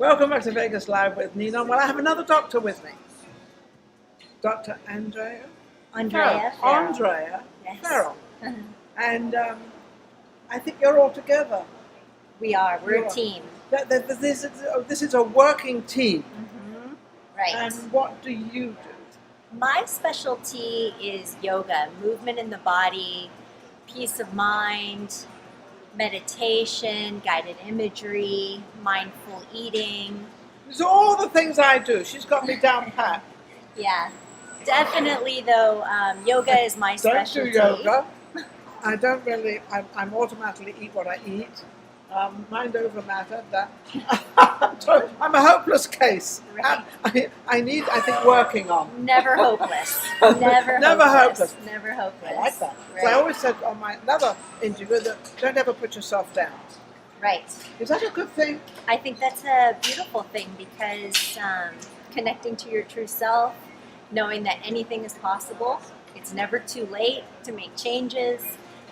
Welcome back to Vegas Live with Ninon. Well, I have another doctor with me. Dr. Andrea? Andrea. Farrell. Andrea Yes. Farrell. And I think you're all together. We are. We're a team. This is a working team. Mm-hmm. Right. And what do you do? My specialty is yoga, movement in the body, peace of mind, meditation, guided imagery, mindful eating. These are all the things I do. She's got me down pat. Yeah, definitely though, yoga is my specialty. Don't do yoga. I don't really, I'm automatically eat what I eat. Mind over matter. That I'm a hopeless case. Right. I need, I think, working on. Never hopeless. Never hopeless. Never hopeless. I like that. Right. So I always said on my another interview that don't ever put yourself down. Right. Is that a good thing? I think that's a beautiful thing because connecting to your true self, knowing that anything is possible, it's never too late to make changes,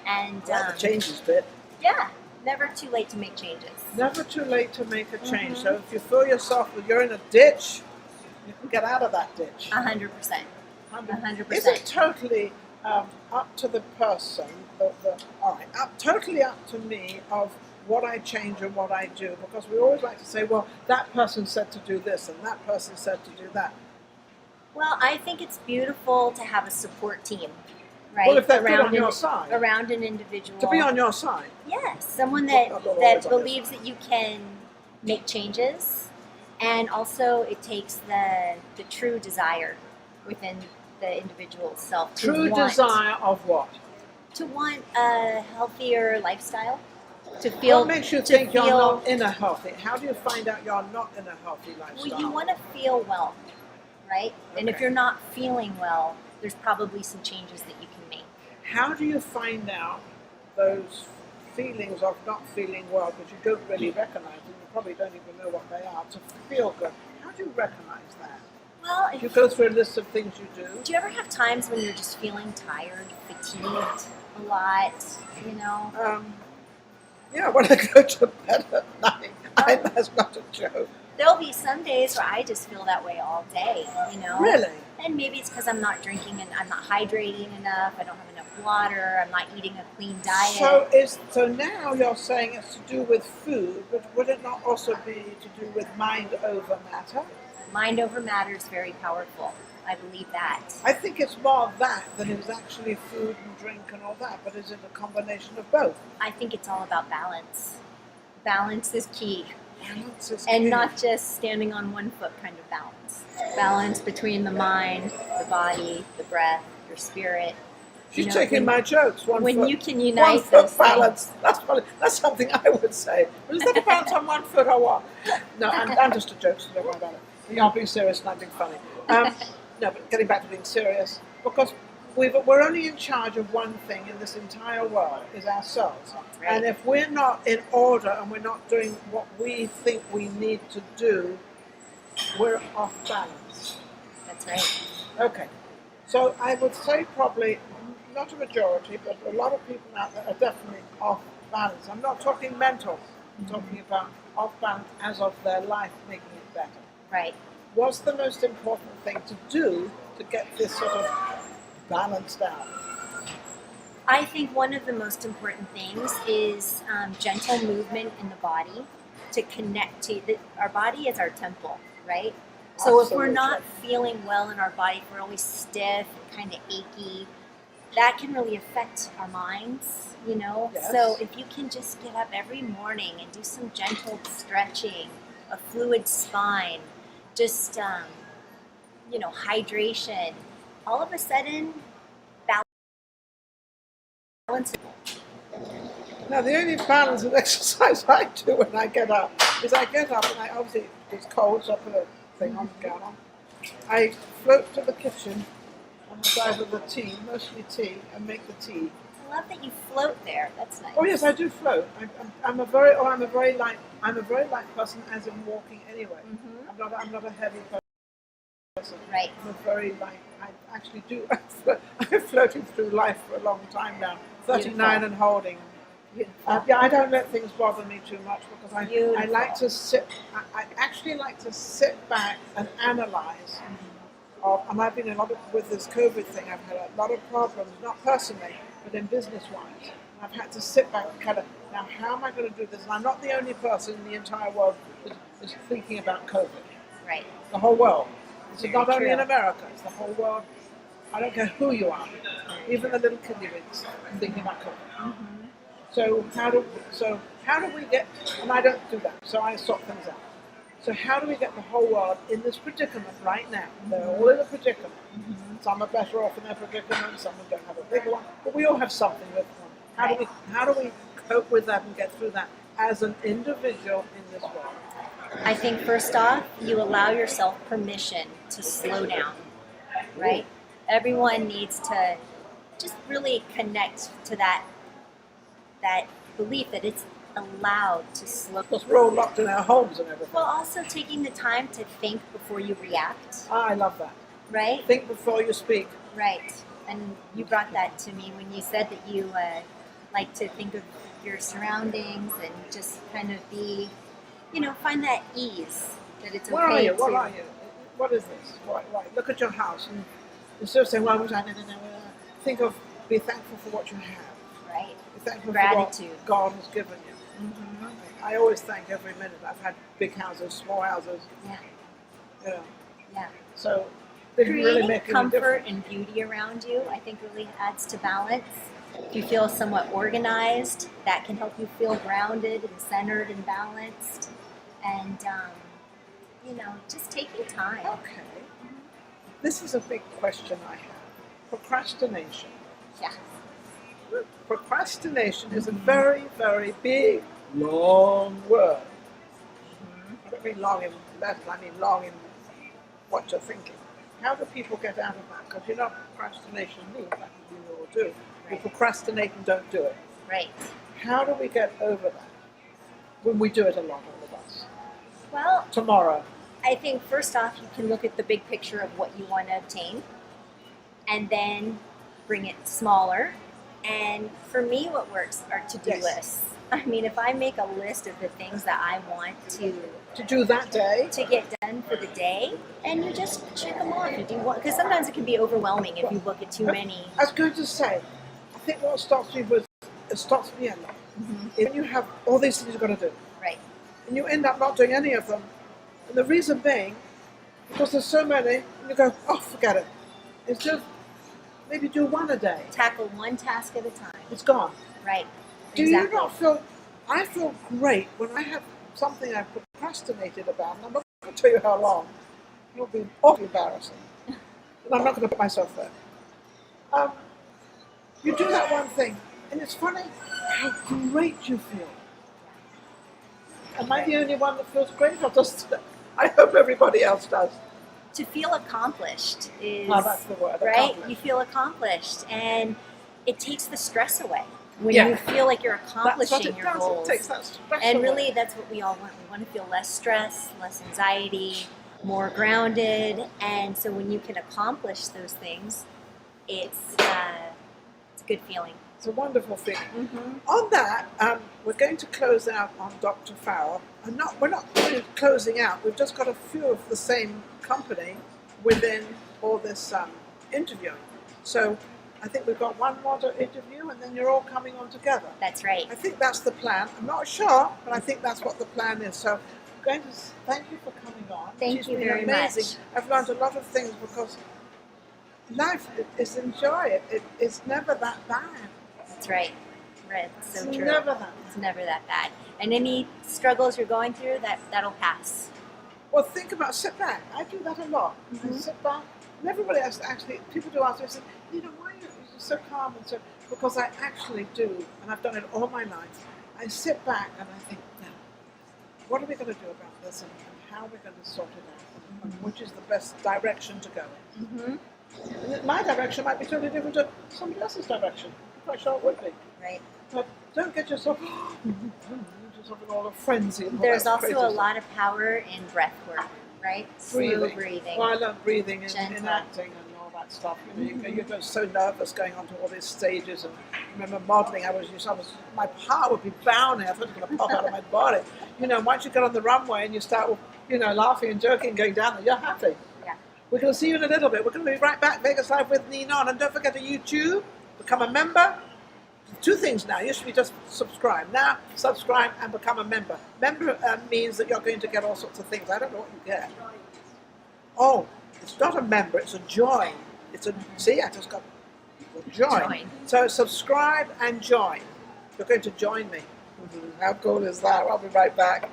and The changes bit. yeah, never too late to make changes. Never too late to make a change. So if you feel yourself that you're in a ditch, you can get out of that ditch. 100%. 100%. Is it totally up to the person? All right, totally up to me of what I change and what I do, because we always like to say, well, that person said to do this and that person said to do that. Well, I think it's beautiful to have a support team, right? Well, if they're on your side. Around an individual. To be on your side. Yes, someone that believes that you can make changes, and also it takes the true desire within the individual self. True desire of what? To want a healthier lifestyle. To feel. What makes you think you're not in a healthy? How do you find out you're not in a healthy lifestyle? Well, you want to feel well, right? Okay. And if you're not feeling well, there's probably some changes that you can make. How do you find out those feelings of not feeling well, because you don't really recognize them, you probably don't even know what they are, to feel good? How do you recognize that? Well, you go through a list of things you do. Do you ever have times when you're just feeling tired, fatigued a lot, you know? Yeah, when I go to bed at night, that's not a joke. There'll be some days where I just feel that way all day, you know? Really? And maybe it's because I'm not drinking and I'm not hydrating enough, I don't have enough water, I'm not eating a clean diet. So now you're saying it's to do with food, but would it not also be to do with mind over matter? Mind over matter is very powerful. I believe that. I think it's more that than it is actually food and drink and all that, but is it a combination of both? I think it's all about balance. Balance is key. Balance is and key. Not just standing on one foot kind of balance. Balance between the mind, the body, the breath, your spirit. She's taking my jokes. When you can unite one those foot balance. That's something I would say. Is that a balance on 1 foot or what? No, I'm just a joke, so don't worry about it. You're being serious and I'm being funny. No, but getting back to being serious, because we're only in charge of one thing in this entire world, is ourselves. Right. And if we're not in order and we're not doing what we think we need to do, we're off balance. That's right. Okay. So I would say probably, not a majority, but a lot of people out there are definitely off balance. I'm not talking mental, I'm talking about off balance as of their life, making it better. Right. What's the most important thing to do to get this sort of balanced out? I think one of the most important things is gentle movement in the body to connect to our body is our temple, right? So Absolutely. If we're not feeling well in our body, if we're always stiff, kind of achy, that can really affect our minds, you know? Yes. So if you can just get up every morning and do some gentle stretching, a fluid spine, just, hydration, all of a sudden, balance. Now, the only balance and exercise I do when I get up is I get up and obviously it's cold, so I put a thing on, gown on. I float to the kitchen on the side of the tea, mostly tea, and make the tea. I love that you float there. That's nice. Oh yes, I do float. I'm a very light person, as in walking anyway. Mm-hmm. I'm not a heavy person. Right. I'm a very light. I actually do. I've floated through life for a long time now. 39 Beautiful. And holding. Beautiful. Yeah, I don't let things bother me too much because I Beautiful. like to sit. I actually like to sit back and analyze. And I've been with this COVID thing. I've had a lot of problems, not personally, but in business-wise. And I've had to sit back and kind of, now how am I going to do this? And I'm not the only person in the entire world that is thinking about COVID. Right. The whole world. It's not only true. in America. It's the whole world. I don't care who you are, even the little kids thinking about COVID. So how do we get? And I don't do that. So I sort things out. So how do we get the whole world in this predicament right now? They're all in a predicament. Some are better off in their predicament. Some don't have a big one, but we all have something with them. How do we cope with that and get through that as an individual in this world? I think first off, you allow yourself permission to slow down, right? Everyone needs to just really connect to that belief that it's allowed to slow. Because we're all locked in our homes and everything. Well, also taking the time to think before you react, I love that. right? Think before you speak. Right. And you brought that to me when you said that you like to think of your surroundings and just kind of be, find that ease, that it's okay Where are you? to... What are you? What is this? Right. Look at your house and instead of saying, well, think of, be thankful for what you have. Right. Be thankful Gratitude. for what God has given you. I always thank every minute. I've had big houses, small houses. Yeah. Yeah. So they can really Creating make any comfort difference. and beauty around you, I think, really adds to balance. If you feel somewhat organized, that can help you feel grounded and centered and balanced. And, just taking time. Okay. This is a big question I have. Procrastination. Yeah. Procrastination is a very, very big, long word. I don't mean long in letters, I mean long in what you're thinking. How do people get out of that? Because procrastination means that you all do. You procrastinate and don't do it. Right. How do we get over that when we do it a lot, all of us? Well, Tomorrow. I think first off, you can look at the big picture of what you want to obtain and then bring it smaller. And for me, what works are to-do Yes. lists. I mean, if I make a list of the things that I want To do that day. to get done for the day, and you just check them off. You do one, because sometimes it can be overwhelming if you look at too many. I was going to say, I think what stops me a lot. If you have all these things you've got to do, Right. and you end up not doing any of them, and the reason being, because there's so many, and you go, oh, forget it. It's just, maybe do one a day. Tackle one task at a time. It's gone. Right. Do Exactly. you not feel, I feel great when I have something I've procrastinated about, and I'm not going to tell you how long. It'll be awfully embarrassing. And I'm not going to put myself there. You do that one thing, and it's funny how great you feel. Am I the only one that feels great? I hope everybody else does. To feel accomplished is That's the word. right. accomplished. You feel accomplished, and it takes the stress away when Yeah. you feel like you're That's what accomplishing it your does. goals. It takes that stress And away. really, that's what we all want. We want to feel less stress, less anxiety, more grounded. And so when you can accomplish those things, it's a good feeling. It's a wonderful feeling. On that, we're going to close out on Dr. Farrell. We're not really closing out. We've just got a few of the same company within all this interviewing. So I think we've got one more to interview, and then you're all coming on together. That's right. I think that's the plan. I'm not sure, but I think that's what the plan is. So I'm going to thank you for coming on. Thank It's you been very amazing. much. I've learned a lot of things because life is enjoy it. It's never that bad. That's right. Right. It's so It's true. never that. It's never that bad. And any struggles you're going through, that'll pass. Well, think about sit back. I do that a lot. I sit back, and everybody else actually. People do ask me, say, why are you so calm and so? Because I actually do, and I've done it all my life. I sit back and I think, now, what are we going to do about this, and how are we going to sort it out, and which is the best direction to go in? And my direction might be totally different to somebody else's direction. I'm quite sure it would be. Right. But don't get yourself, in all a frenzy. And all There's that also crazy a stuff. lot of power in breath work, right? Breathing. Slow breathing. Well, I love breathing in Gentle. acting and all that stuff. You know, you're just so nervous going on to all these stages. And I remember modelling, my heart would be pounding. I thought it was going to pop out of my body. You know, once you get on the runway and you start, you know, laughing and joking and going down there, you're happy. Yeah. We're going to see you in a little bit. We're going to be right back, Vegas Live with Ninon. And don't forget to YouTube, become a member. 2 things now. Used to be just subscribe. Now, subscribe and become a member. Member means that you're going to get all sorts of things. I don't know what you get. Oh, it's not a member, it's a join. See, I just got a join. So subscribe and join. You're going to join me. How cool is that? I'll be right back.